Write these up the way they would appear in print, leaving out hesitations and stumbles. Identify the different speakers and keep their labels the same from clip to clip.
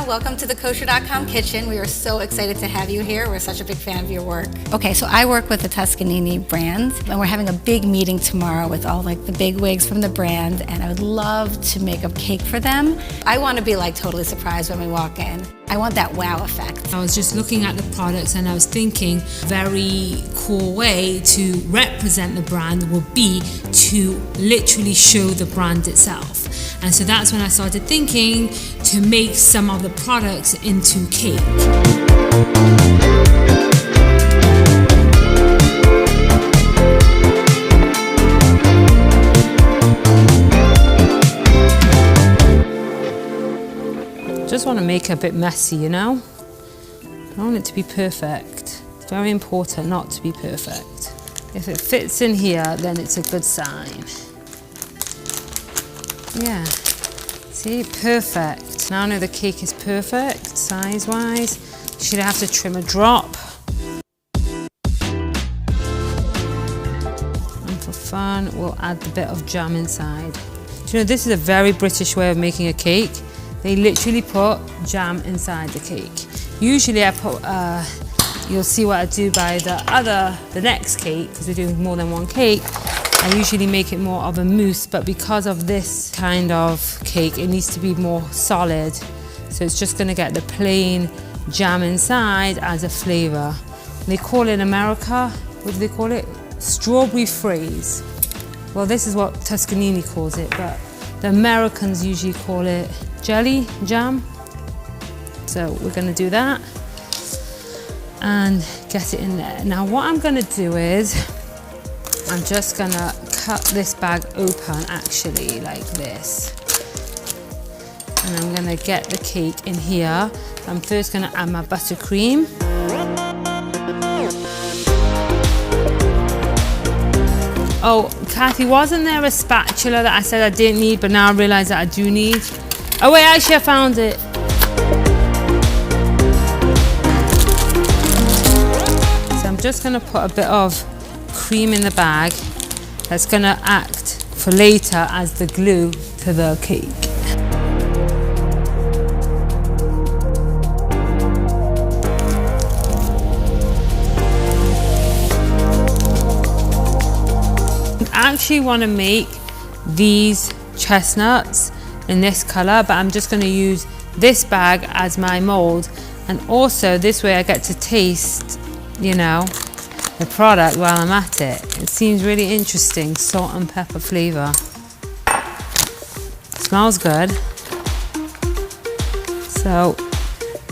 Speaker 1: welcome to the Kosherdotcom kitchen. We are so excited to have you here. We're such a big fan of your work. Okay, so I work with the Toscanini brand, and we're having a big meeting tomorrow with all like the big wigs from the brand, and I would love to make a cake for them. I want to be like totally surprised when we walk in. I want that wow effect.
Speaker 2: I was just looking at the products and I was thinking very cool way to represent the brand would be to literally show the brand itself. And so that's when I started thinking to make some of the products into cake. Just want to make it a bit messy, you know? I don't want it to be perfect. It's very important not to be perfect. If it fits in here, then it's a good sign. Yeah, see, perfect. Now I know the cake is perfect, size-wise. You should have to trim a drop. And for fun, we'll add the bit of jam inside. Do you know, this is a very British way of making a cake. They literally put jam inside the cake. Usually I put, you'll see what I do by the next cake, because we're doing more than one cake. I usually make it more of a mousse, but because of this kind of cake, it needs to be more solid. So it's just gonna get the plain jam inside as a flavor. They call it in America, what do they call it? Strawberry fraise. Well, this is what Toscanini calls it, but the Americans usually call it jelly, jam. So we're gonna do that and get it in there. Now what I'm gonna do is, I'm just gonna cut this bag open actually like this. And I'm gonna get the cake in here. I'm first gonna add my buttercream. Oh, Kathy, wasn't there a spatula that I said I didn't need, but now I realize that I do need? Oh wait, actually I found it. So I'm just gonna put a bit of cream in the bag that's gonna act for later as the glue to the cake. I actually want to make these chestnuts in this color, but I'm just going to use this bag as my mold, and also this way I get to taste, you know, the product while I'm at it. It seems really interesting, salt and pepper flavor. Smells good. So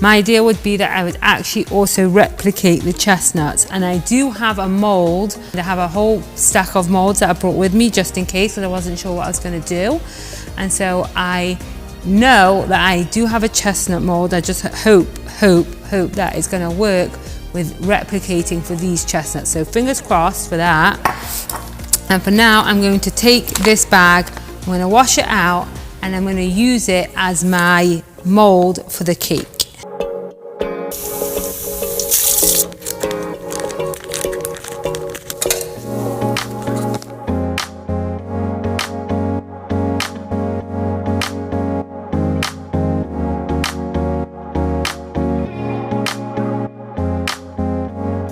Speaker 2: my idea would be that I would actually also replicate the chestnuts, and I do have a mold. I have a whole stack of molds that I brought with me just in case, because I wasn't sure what I was going to do. And so I know that I do have a chestnut mold. I just hope that it's going to work with replicating for these chestnuts. So fingers crossed for that. And for now, I'm going to take this bag, I'm going to wash it out, and I'm going to use it as my mold for the cake.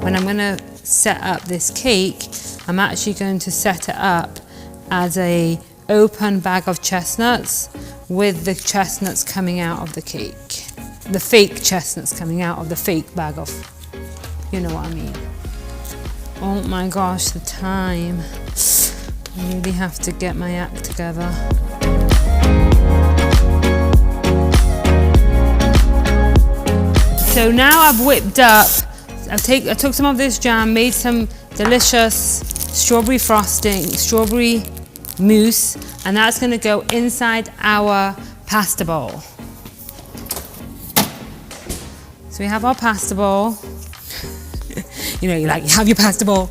Speaker 2: When I'm going to set up this cake, I'm actually going to set it up as an open bag of chestnuts with the chestnuts coming out of the cake. The fake chestnuts coming out of the fake bag of, you know what I mean. Oh my gosh, the time. I really have to get my act together. So now I've whipped up, I took some of this jam, made some delicious strawberry frosting, strawberry mousse, and that's going to go inside our pasta bowl. So we have our pasta bowl. You know, you have your pasta bowl.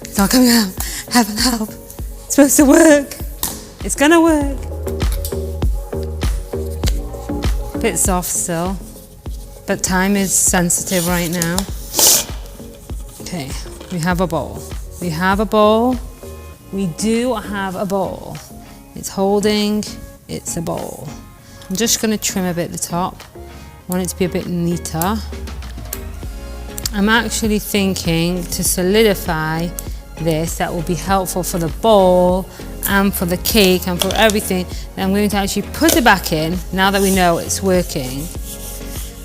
Speaker 2: It's not coming out. Heaven help. It's supposed to work. It's going to work. A bit soft still, but time is sensitive right now. Okay, we have a bowl. We have a bowl. We do have a bowl. It's holding, it's a bowl. I'm just gonna trim a bit the top I want it to be a bit neater. I'm actually thinking to solidify this, that will be helpful for the bowl and for the cake and for everything. And I'm going to actually put it back in now that we know it's working.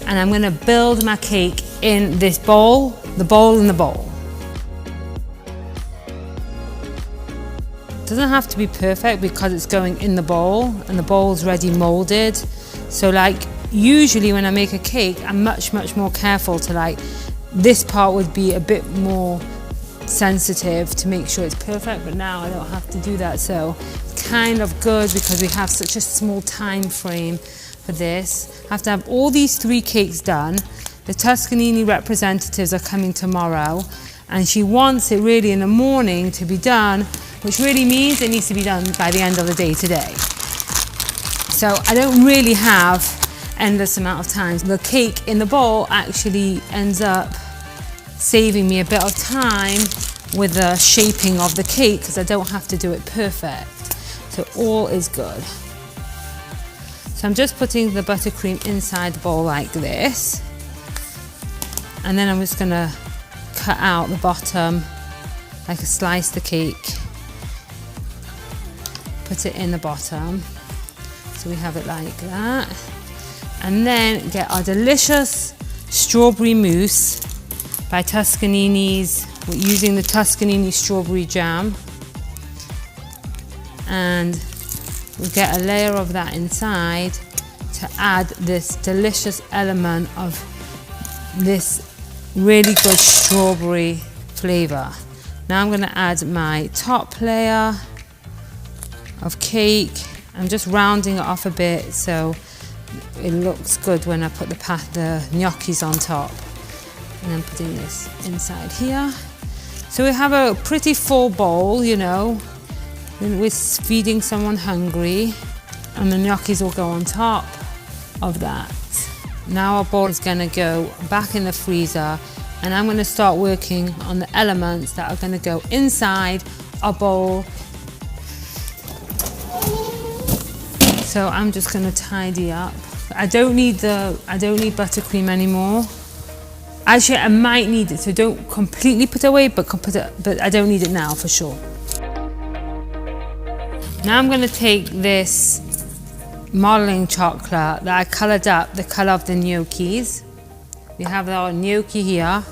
Speaker 2: And I'm going to build my cake in this bowl, the bowl and the bowl. It doesn't have to be perfect because it's going in the bowl and the bowl's ready molded. So like usually when I make a cake, I'm much more careful to like, this part would be a bit more sensitive to make sure it's perfect, but now I don't have to do that. So it's kind of good because we have such a small time frame for this. I have to have all these 3 cakes done. The Tuscanini representatives are coming tomorrow and she wants it really in the morning to be done, which really means it needs to be done by the end of the day today. So I don't really have endless amount of time. The cake in the bowl actually ends up saving me a bit of time with the shaping of the cake because I don't have to do it perfect. So all is good. So I'm just putting the buttercream inside the bowl like this. And then I'm just gonna cut out the bottom, like a slice the cake. Put it in the bottom. So we have it like that. And then get our delicious strawberry mousse by Tuscanini's. We're using the Tuscanini strawberry jam. And we'll get a layer of that inside to add this delicious element of this really good strawberry flavor. Now I'm going to add my top layer of cake. I'm just rounding it off a bit so it looks good when I put the gnocchis on top. And then putting this inside here. So we have a pretty full bowl, you know. We're feeding someone hungry. And the gnocchis will go on top of that. Now our bowl is gonna go back in the freezer and I'm gonna start working on the elements that are gonna go inside our bowl. So I'm just gonna tidy up. I don't need buttercream anymore. Actually, I might need it, so don't completely put it away, but I don't need it now for sure. Now I'm gonna take this modeling chocolate that I colored up the color of the gnocchis. We have our gnocchi here,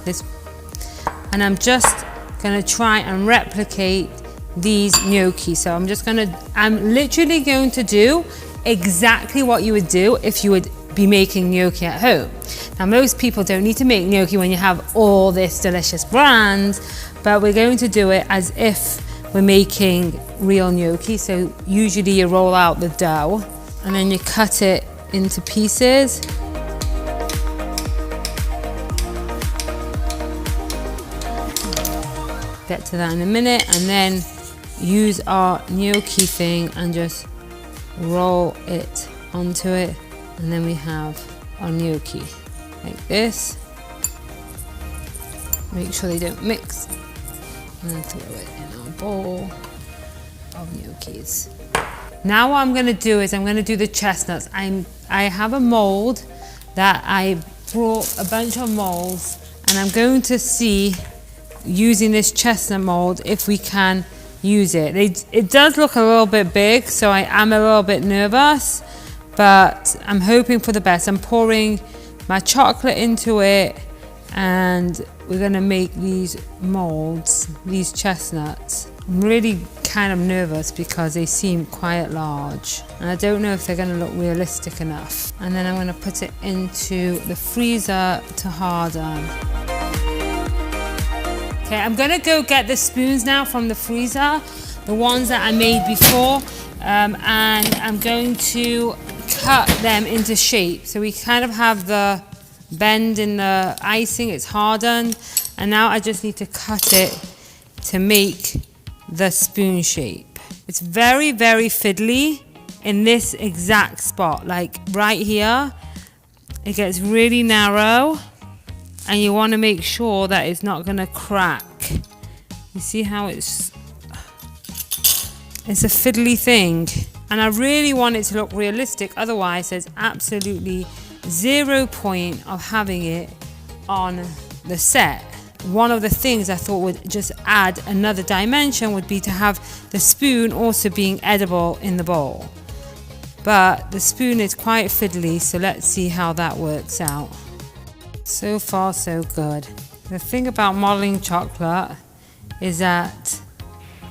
Speaker 2: and I'm just gonna try and replicate these gnocchi. So I'm literally going to do exactly what you would do if you would be making gnocchi at home. Now most people don't need to make gnocchi when you have all this delicious brands, but we're going to do it as if we're making real gnocchi. So usually you roll out the dough and then you cut it into pieces. Get to that in a minute, and then use our gnocchi thing and just roll it onto it, and then we have our gnocchi like this. Make sure they don't mix, and then throw it in our bowl of gnocchis. Now what I'm going to do is I'm going to do the chestnuts. I have a mold that I brought a bunch of molds, and I'm going to see using this chestnut mold if we can use it. It does look a little bit big, so I am a little bit nervous, but I'm hoping for the best. I'm pouring my chocolate into it, and we're gonna make these molds, these chestnuts. I'm really kind of nervous because they seem quite large, and I don't know if they're gonna look realistic enough. And then I'm gonna put it into the freezer to harden. Okay, I'm gonna go get the spoons now from the freezer, the ones that I made before, and I'm going to cut them into shape. So we kind of have the bend in the icing, it's hardened, and now I just need to cut it to make the spoon shape. It's very, very fiddly in this exact spot, like right here. It gets really narrow, and you want to make sure that it's not going to crack. You see how it's a fiddly thing, and I really want it to look realistic, otherwise there's absolutely zero point of having it on the set. One of the things I thought would just add another dimension would be to have the spoon also being edible in the bowl. But the spoon is quite fiddly, so let's see how that works out. So far, so good. The thing about modeling chocolate is that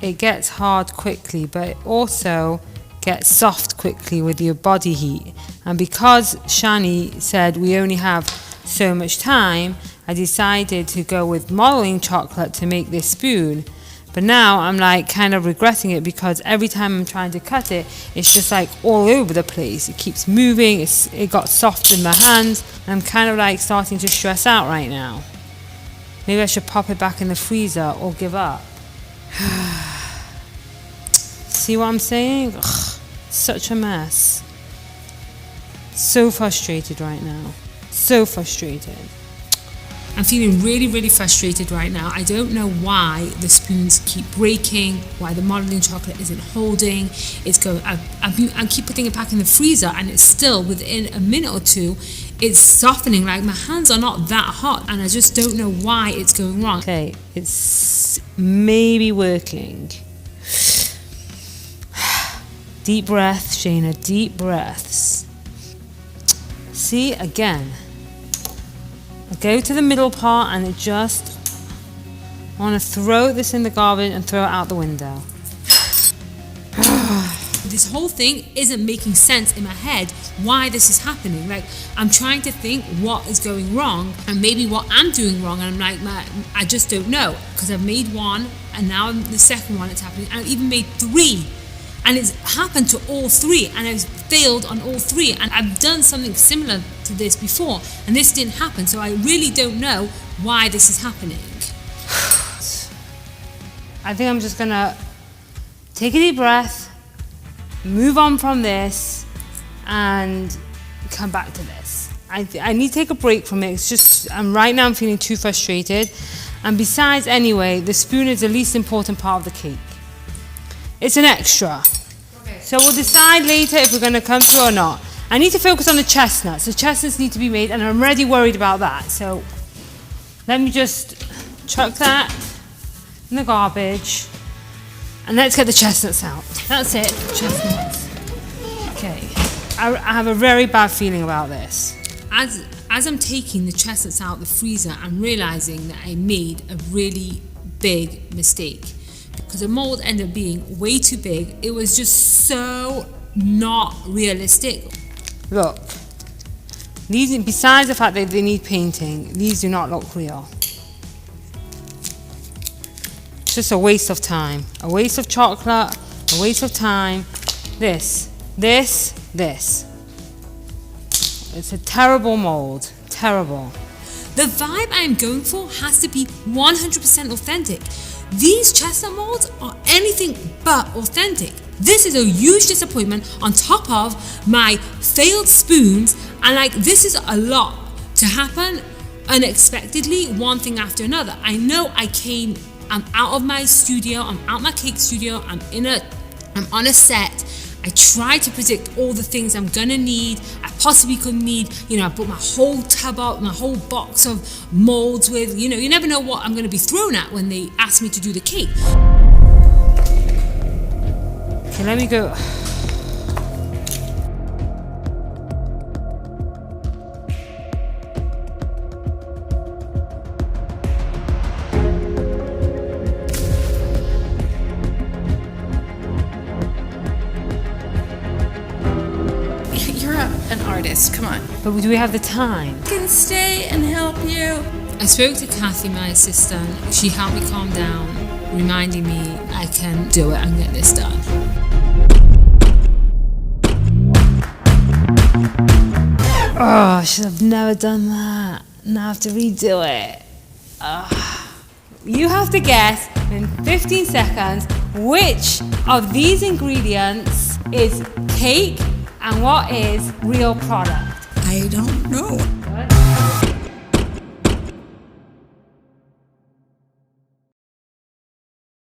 Speaker 2: it gets hard quickly, but it also gets soft quickly with your body heat. And because Shani said we only have so much time, I decided to go with modeling chocolate to make this spoon. But now I'm like kind of regretting it, because every time I'm trying to cut it, it's just like all over the place. It keeps moving, it got soft in my hands. I'm kind of like starting to stress out right now. Maybe I should pop it back in the freezer or give up. See what I'm saying? Ugh, such a mess. So frustrated right now. So frustrated. I'm feeling really, really frustrated right now. I don't know why the spoons keep breaking, why the modeling chocolate isn't holding. I keep putting it back in the freezer, and it's still within a minute or two, it's softening. Like, my hands are not that hot, and I just don't know why it's going wrong. Okay, it's maybe working. Deep breath, Shaina, deep breaths. See, again. I go to the middle part and it just want to throw this in the garbage and throw it out the window. This whole thing isn't making sense in my head why this is happening. Like, I'm trying to think what is going wrong and maybe what I'm doing wrong, and I'm like, I just don't know, because I've made one and now the second one it's happening, and I've even made 3. And it's happened to all 3, and I've failed on all 3. And I've done something similar to this before, and this didn't happen. So I really don't know why this is happening. I think I'm just gonna take a deep breath, move on from this, and come back to this. I need to take a break from it. It's just, right now I'm feeling too frustrated. And besides, anyway, the spoon is the least important part of the cake. It's an extra. Okay. So we'll decide later if we're going to come through or not. I need to focus on the chestnuts. The chestnuts need to be made, and I'm already worried about that. So let me just chuck that in the garbage, and let's get the chestnuts out. That's it, chestnuts. Okay. I have a very bad feeling about this. As I'm taking the chestnuts out of the freezer, I'm realizing that I made a really big mistake, because the mold ended up being way too big. It was just so not realistic. Look, these, besides the fact that they need painting, these do not look real. It's just a waste of time, a waste of chocolate, a waste of time. This. It's a terrible mold, terrible. The vibe I'm going for has to be 100% authentic. These chestnut molds are anything but authentic. This is a huge disappointment on top of my failed spoons, and like, this is a lot to happen unexpectedly, one thing after another. I know I'm out of my studio, I'm out my cake studio, I'm on a set. I try to predict all the things I'm gonna need, I possibly could need. I bought my whole tub up, my whole box of molds with, you never know what I'm gonna be thrown at when they ask me to do the cake. Okay, let me go.
Speaker 3: An artist, come on.
Speaker 2: But do we have the time?
Speaker 3: I can stay and help you.
Speaker 2: I spoke to Kathy, my assistant. She helped me calm down, reminding me I can do it and get this done. Oh, I should have never done that. Now I have to redo it. You have to guess in 15 seconds which of these ingredients is cake and what is real product.
Speaker 3: I don't know.